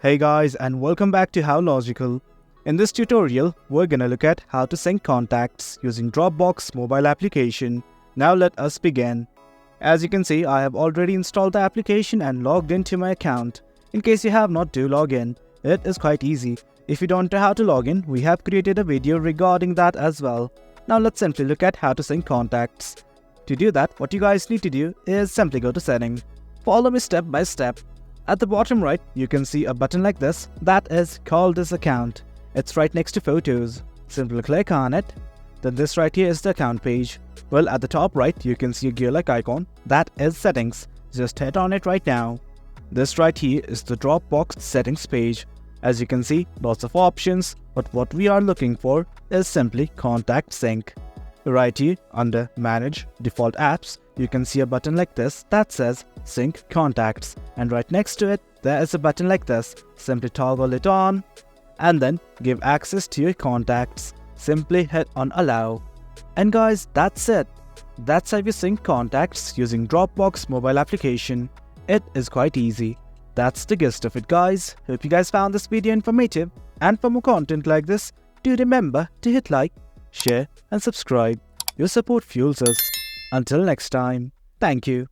Hey guys, and welcome back to How Logical. In this tutorial, we're gonna look at how to sync contacts using Dropbox mobile application. Now let us begin. As you can see, I have already installed the application and logged into my account. In case you have not, do log in. It is quite easy. If you don't know how to log in, we have created a video regarding that as well. Now let's simply look at how to sync contacts. To do that, what you guys need to do is simply go to Setting. Follow me step by step. At the bottom right, you can see a button like this that is Call this account. It's right next to Photos. Simply click on it. Then this right here is the account page. Well, at the top right, you can see a gear-like icon. That is Settings. Just hit on it right now. This right here is the Dropbox settings page. As you can see, lots of options, but what we are looking for is simply Contact Sync. Right here, under Manage Default Apps, you can see a button like this that says Sync Contacts, and right next to it, there is a button like this. Simply toggle it on, and then give access to your contacts. Simply hit on Allow. And guys, that's it. That's how you sync contacts using Dropbox mobile application. It is quite easy. That's the gist of it, guys. Hope you guys found this video informative, and for more content like this, do remember to hit like, share and subscribe. Your support fuels us. Until next time, thank you.